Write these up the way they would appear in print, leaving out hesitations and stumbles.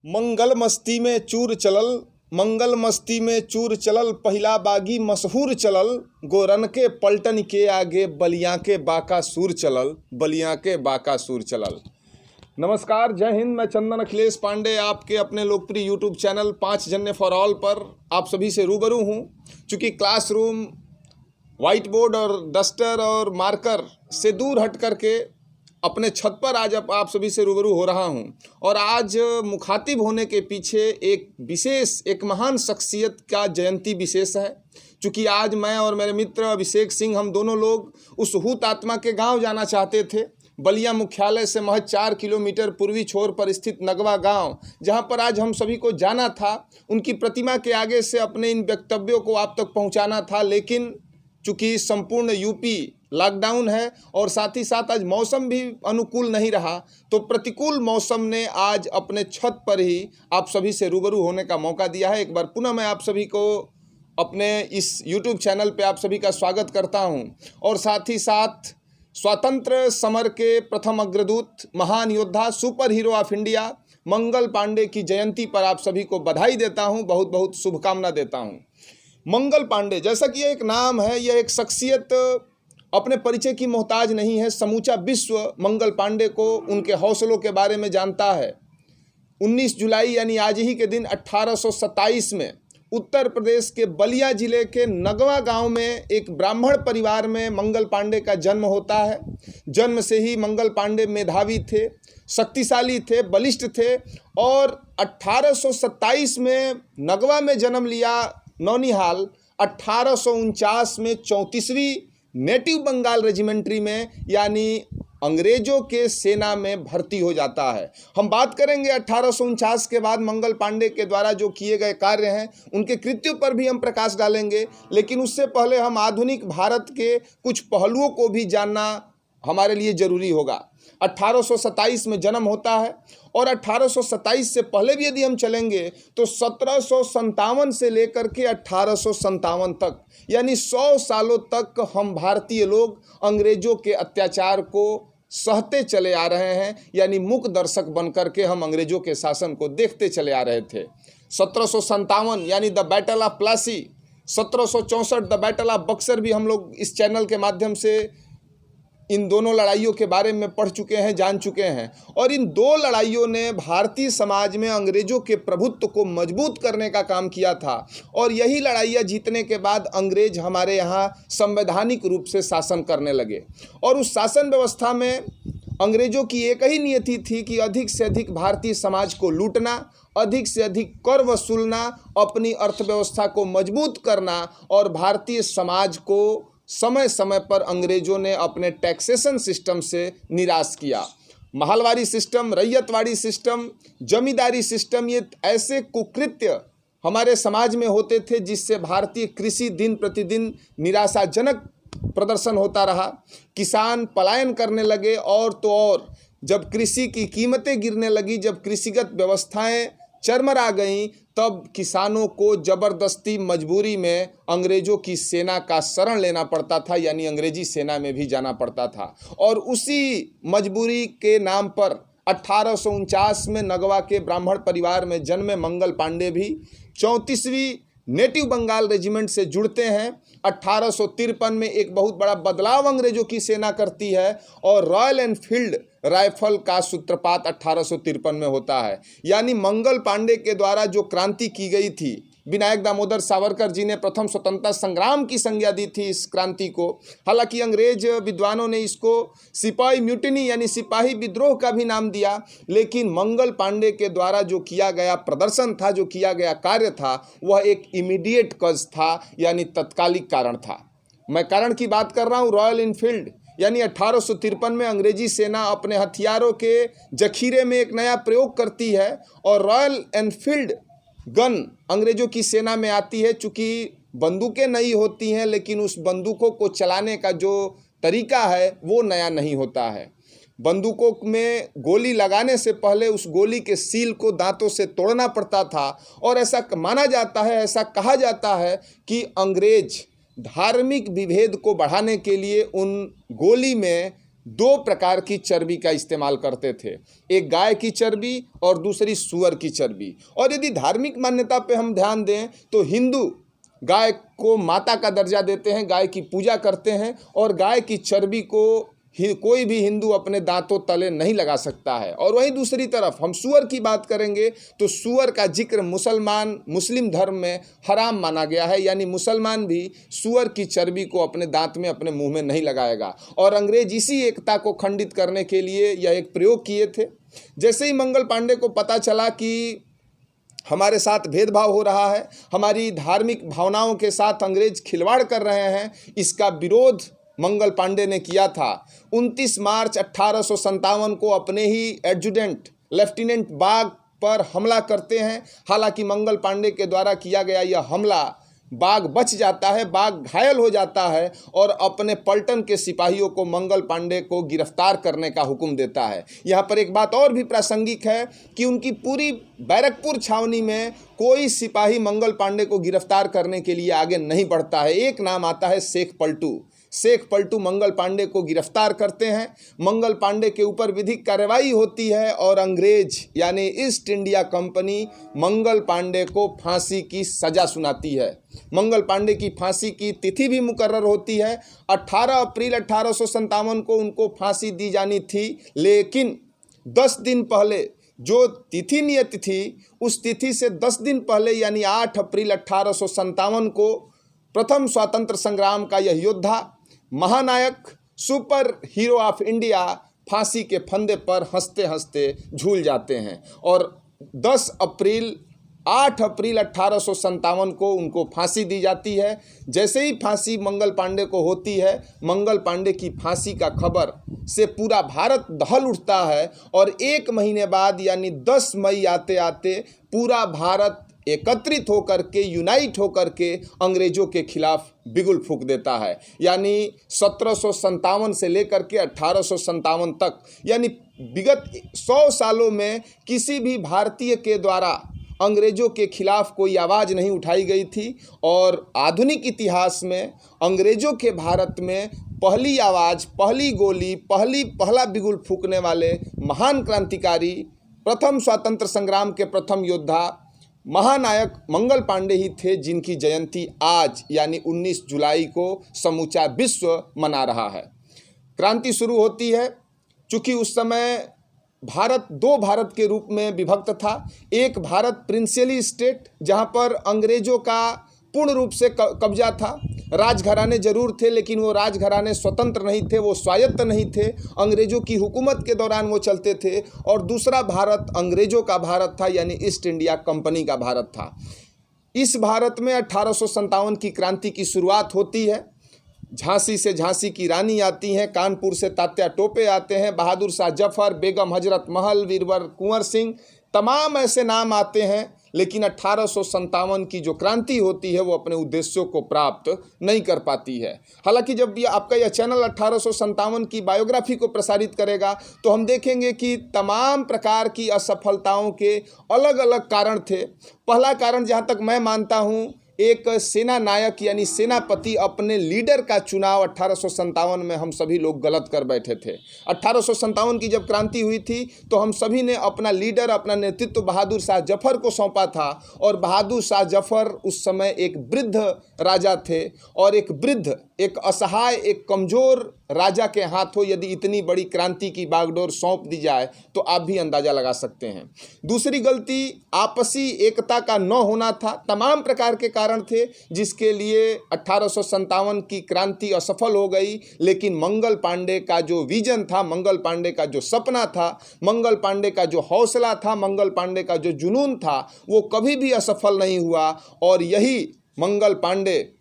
मंगल मस्ती में चूर चलल, मंगल मस्ती में चूर चलल, पहिला बागी मशहूर चलल, गोरन के पलटन के आगे बलिया के बाकासुर चलल, बलिया के बाकासुर चलल। नमस्कार, जय हिंद। मैं चंदन अखिलेश पांडे आपके अपने लोकप्रिय यूट्यूब चैनल 5 जन्य फॉर ऑल पर आप सभी से रूबरू हूँ। चूँकि क्लासरूम, वाइट बोर्ड और डस्टर और मार्कर से दूर हट करके अपने छत पर आज आप सभी से रूबरू हो रहा हूं। और आज मुखातिब होने के पीछे एक महान शख्सियत का जयंती विशेष है। चूँकि आज मैं और मेरे मित्र अभिषेक सिंह, हम दोनों लोग उस हुतात्मा के गांव जाना चाहते थे। बलिया मुख्यालय से महज 4 किलोमीटर पूर्वी छोर पर स्थित नगवा गांव, जहां पर आज हम सभी को जाना था। उनकी प्रतिमा के आगे से अपने इन वक्तव्यों को आप तक पहुँचाना था, लेकिन चूँकि संपूर्ण यूपी लॉकडाउन है और साथ ही साथ आज मौसम भी अनुकूल नहीं रहा, तो प्रतिकूल मौसम ने आज अपने छत पर ही आप सभी से रूबरू होने का मौका दिया है। एक बार पुनः मैं आप सभी को अपने इस YouTube चैनल पे आप सभी का स्वागत करता हूं। और साथ ही साथ स्वतंत्र समर के प्रथम अग्रदूत, महान योद्धा, super hero of India Mangal Pandey की जयंती पर आप सभी को बधाई देता हूं, बहुत बहुत शुभकामना देता हूं। मंगल पांडे, जैसा कि यह एक नाम है, यह एक शख्सियत अपने परिचय की मोहताज नहीं है। समूचा विश्व मंगल पांडे को, उनके हौसलों के बारे में जानता है। 19 जुलाई यानी आज ही के दिन 1827 में उत्तर प्रदेश के बलिया जिले के नगवा गांव में एक ब्राह्मण परिवार में मंगल पांडे का जन्म होता है। जन्म से ही मंगल पांडे मेधावी थे, शक्तिशाली थे, बलिष्ठ थे। और 1827 में नगवा में जन्म लिया नौनिहाल। 1849 में 34वीं नेटिव बंगाल रेजिमेंट्री में यानी अंग्रेजों के सेना में भर्ती हो जाता है। हम बात करेंगे 1849 के बाद मंगल पांडे के द्वारा जो किए गए कार्य हैं, उनके कृत्यों पर भी हम प्रकाश डालेंगे। लेकिन उससे पहले हम आधुनिक भारत के कुछ पहलुओं को भी जानना हमारे लिए ज़रूरी होगा। 1827 में जन्म होता है और 1827 से पहले भी यदि हम चलेंगे तो 1757 से लेकर के 1857 तक यानी 100 सालों तक हम भारतीय लोग अंग्रेजों के अत्याचार को सहते चले आ रहे हैं। यानी मूक दर्शक बनकर के हम अंग्रेजों के शासन को देखते चले आ रहे थे। 1757 यानी the battle of Plassey, 1764 the battle of Buxar भी हम लोग इस चैनल के माध्यम से इन दोनों लड़ाइयों के बारे में पढ़ चुके हैं, जान चुके हैं। और इन दो लड़ाइयों ने भारतीय समाज में अंग्रेजों के प्रभुत्व को मजबूत करने का काम किया था। और यही लड़ाइयाँ जीतने के बाद अंग्रेज हमारे यहाँ संवैधानिक रूप से शासन करने लगे। और उस शासन व्यवस्था में अंग्रेजों की एक ही नियति थी कि अधिक से अधिक भारतीय समाज को लूटना, अधिक से अधिक कर वसूलना, अपनी अर्थव्यवस्था को मजबूत करना। और भारतीय समाज को समय समय पर अंग्रेजों ने अपने टैक्सेशन सिस्टम से निराश किया। महलवारी सिस्टम, रैयतवाड़ी सिस्टम, जमींदारी सिस्टम, ये ऐसे कुकृत्य हमारे समाज में होते थे जिससे भारतीय कृषि दिन प्रतिदिन निराशाजनक प्रदर्शन होता रहा। किसान पलायन करने लगे। और तो और जब कृषि की कीमतें गिरने लगी, जब कृषिगत व्यवस्थाएं चरमरा गईं, तब किसानों को ज़बरदस्ती मजबूरी में अंग्रेज़ों की सेना का शरण लेना पड़ता था, यानी अंग्रेजी सेना में भी जाना पड़ता था। और उसी मजबूरी के नाम पर 1849 में नगवा के ब्राह्मण परिवार में जन्मे मंगल पांडे भी 34वीं नेटिव बंगाल रेजिमेंट से जुड़ते हैं। 1853 में एक बहुत बड़ा बदलाव अंग्रेजों की सेना करती है और रॉयल एनफील्ड राइफल का सूत्रपात 1853 में होता है। यानी मंगल पांडे के द्वारा जो क्रांति की गई थी, विनायक दामोदर सावरकर जी ने प्रथम स्वतंत्रता संग्राम की संज्ञा दी थी इस क्रांति को। हालांकि अंग्रेज विद्वानों ने इसको सिपाही म्यूटिनी यानी सिपाही विद्रोह का भी नाम दिया, लेकिन मंगल पांडे के द्वारा जो किया गया प्रदर्शन था, जो किया गया कार्य था, वह एक इमीडिएट कज था, यानी तत्कालिक कारण था। मैं कारण की बात कर रहा हूँ, रॉयल एनफील्ड। यानी 1853 में अंग्रेजी सेना अपने हथियारों के जखीरे में एक नया प्रयोग करती है और रॉयल एनफील्ड गन अंग्रेजों की सेना में आती है। चूँकि बंदूकें नई होती हैं, लेकिन उस बंदूकों को चलाने का जो तरीका है वो नया नहीं होता है। बंदूकों में गोली लगाने से पहले उस गोली के सील को दांतों से तोड़ना पड़ता था। और ऐसा माना जाता है, ऐसा कहा जाता है कि अंग्रेज धार्मिक विभेद को बढ़ाने के लिए उन गोली में दो प्रकार की चर्बी का इस्तेमाल करते थे, एक गाय की चर्बी और दूसरी सूअर की चर्बी। और यदि धार्मिक मान्यता पे हम ध्यान दें तो हिंदू गाय को माता का दर्जा देते हैं, गाय की पूजा करते हैं, और गाय की चर्बी को कोई भी हिंदू अपने दांतों तले नहीं लगा सकता है। और वहीं दूसरी तरफ हम सूअर की बात करेंगे तो सूअर का जिक्र मुस्लिम धर्म में हराम माना गया है, यानी मुसलमान भी सूअर की चर्बी को अपने दांत में, अपने मुंह में नहीं लगाएगा। और अंग्रेज इसी एकता को खंडित करने के लिए यह एक प्रयोग किए थे। जैसे ही मंगल पांडे को पता चला कि हमारे साथ भेदभाव हो रहा है, हमारी धार्मिक भावनाओं के साथ अंग्रेज खिलवाड़ कर रहे हैं, इसका विरोध मंगल पांडे ने किया था। 29 मार्च 1857 को अपने ही एडजुटेंट लेफ्टिनेंट बाग पर हमला करते हैं। हालांकि मंगल पांडे के द्वारा किया गया यह हमला, बाग बच जाता है, बाग घायल हो जाता है और अपने पलटन के सिपाहियों को मंगल पांडे को गिरफ्तार करने का हुक्म देता है। यहाँ पर एक बात और भी प्रासंगिक है कि उनकी पूरी बैरकपुर छावनी में कोई सिपाही मंगल पांडे को गिरफ्तार करने के लिए आगे नहीं बढ़ता है। एक नाम आता है शेख पलटू। शेख पलटू मंगल पांडे को गिरफ्तार करते हैं, मंगल पांडे के ऊपर विधिक कार्रवाई होती है और अंग्रेज यानी east India company Mangal Pandey को फांसी की सज़ा सुनाती है। मंगल पांडे की फांसी की तिथि भी मुकर्रर होती है। 18 अप्रैल 1857 को उनको फांसी दी जानी थी, लेकिन 10 दिन पहले जो तिथि नियत थी, उस तिथि से 10 दिन पहले यानी 8 अप्रैल 1857 को प्रथम स्वतंत्र संग्राम का यह योद्धा, महानायक, सुपर हीरो ऑफ इंडिया फांसी के फंदे पर हंसते हंसते झूल जाते हैं। और 8 अप्रैल 1857 को उनको फांसी दी जाती है। जैसे ही फांसी मंगल पांडे को होती है, मंगल पांडे की फांसी का खबर से पूरा भारत दहल उठता है और 1 महीने बाद यानी 10 मई आते आते पूरा भारत एकत्रित होकर के, यूनाइट होकर के अंग्रेजों के खिलाफ बिगुल फूंक देता है। यानी 1757 से लेकर के 1857 तक, यानी विगत 100 सालों में किसी भी भारतीय के द्वारा अंग्रेजों के खिलाफ कोई आवाज़ नहीं उठाई गई थी। और आधुनिक इतिहास में अंग्रेजों के भारत में पहली आवाज़, पहली गोली, पहला बिगुल फूंकने वाले महान क्रांतिकारी, प्रथम स्वतंत्र संग्राम के प्रथम योद्धा, महानायक मंगल पांडे ही थे, जिनकी जयंती आज यानी 19 जुलाई को समूचा विश्व मना रहा है। क्रांति शुरू होती है। चूँकि उस समय भारत 2 भारत के रूप में विभक्त था। एक भारत प्रिंसियली स्टेट, जहाँ पर अंग्रेजों का पूर्ण रूप से कब्जा था। राजघराने जरूर थे, लेकिन वो राजघराने स्वतंत्र नहीं थे, वो स्वायत्त नहीं थे, अंग्रेजों की हुकूमत के दौरान वो चलते थे। और दूसरा भारत अंग्रेजों का भारत था, यानी ईस्ट इंडिया कंपनी का भारत था। इस भारत में 1857 की क्रांति की शुरुआत होती है। झांसी से झांसी की रानी आती हैं, कानपुर से तात्या टोपे आते हैं, बहादुर शाह जफर, बेगम हजरत महल, वीरवर कुंवर सिंह, तमाम ऐसे नाम आते हैं। लेकिन 1857 की जो क्रांति होती है वो अपने उद्देश्यों को प्राप्त नहीं कर पाती है। हालांकि जब ये आपका यह चैनल 1857 की बायोग्राफी को प्रसारित करेगा तो हम देखेंगे कि तमाम प्रकार की असफलताओं के अलग अलग कारण थे। पहला कारण, जहाँ तक मैं मानता हूँ, एक सेना नायक यानी सेनापति अपने लीडर का चुनाव 1857 में हम सभी लोग गलत कर बैठे थे। 1857 की जब क्रांति हुई थी तो हम सभी ने अपना लीडर, अपना नेतृत्व बहादुर शाह जफर को सौंपा था। और बहादुर शाह जफर उस समय एक वृद्ध राजा थे, और एक वृद्ध, एक असहाय, एक कमज़ोर राजा के हाथों यदि इतनी बड़ी क्रांति की बागडोर सौंप दी जाए तो आप भी अंदाज़ा लगा सकते हैं। दूसरी गलती, आपसी एकता का न होना था। तमाम प्रकार के कारण थे जिसके लिए 1857 की क्रांति असफल हो गई। लेकिन मंगल पांडे का जो विजन था, मंगल पांडे का जो सपना था, मंगल पांडे का जो हौसला था, मंगल पांडे का जो जुनून था, वो कभी भी असफल नहीं हुआ। और यही मंगल पांडे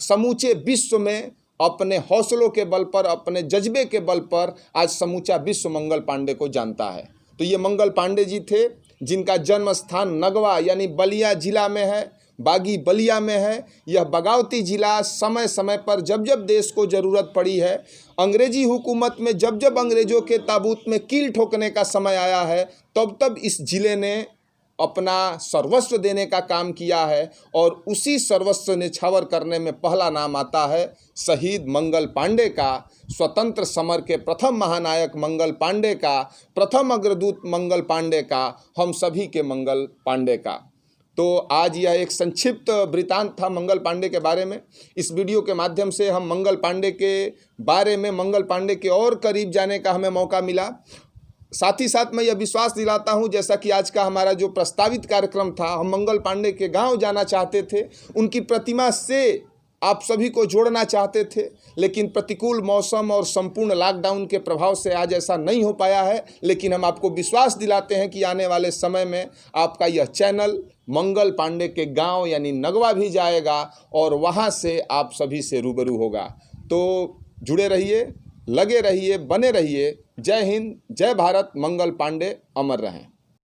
समूचे विश्व में अपने हौसलों के बल पर, अपने जज्बे के बल पर आज समूचा विश्व मंगल पांडे को जानता है। तो ये मंगल पांडे जी थे जिनका जन्म स्थान नगवा यानी बलिया जिला में है, बागी बलिया में है। यह बगावती जिला समय समय पर जब जब देश को ज़रूरत पड़ी है, अंग्रेजी हुकूमत में जब जब अंग्रेज़ों के ताबूत में कील ठोकने का समय आया है, तब तब इस जिले ने अपना सर्वस्व देने का काम किया है और उसी सर्वस्व न्यौछावर करने में पहला नाम आता है शहीद मंगल पांडे का, स्वतंत्र समर के प्रथम महानायक मंगल पांडे का, प्रथम अग्रदूत मंगल पांडे का, हम सभी के मंगल पांडे का। तो आज यह एक संक्षिप्त वृतांत था मंगल पांडे के बारे में। इस वीडियो के माध्यम से हम मंगल पांडे के बारे में, मंगल पांडे के और करीब जाने का हमें मौका मिला। साथ ही साथ मैं यह विश्वास दिलाता हूं, जैसा कि आज का हमारा जो प्रस्तावित कार्यक्रम था, हम मंगल पांडे के गांव जाना चाहते थे, उनकी प्रतिमा से आप सभी को जोड़ना चाहते थे, लेकिन प्रतिकूल मौसम और संपूर्ण लॉकडाउन के प्रभाव से आज ऐसा नहीं हो पाया है। लेकिन हम आपको विश्वास दिलाते हैं कि आने वाले समय में आपका यह चैनल मंगल पांडे के गांव यानी नगवा भी जाएगा और वहां से आप सभी से रूबरू होगा। तो जुड़े रहिए, लगे रहिए, बने रहिए। जय हिंद, जय भारत, मंगल पांडे अमर रहें।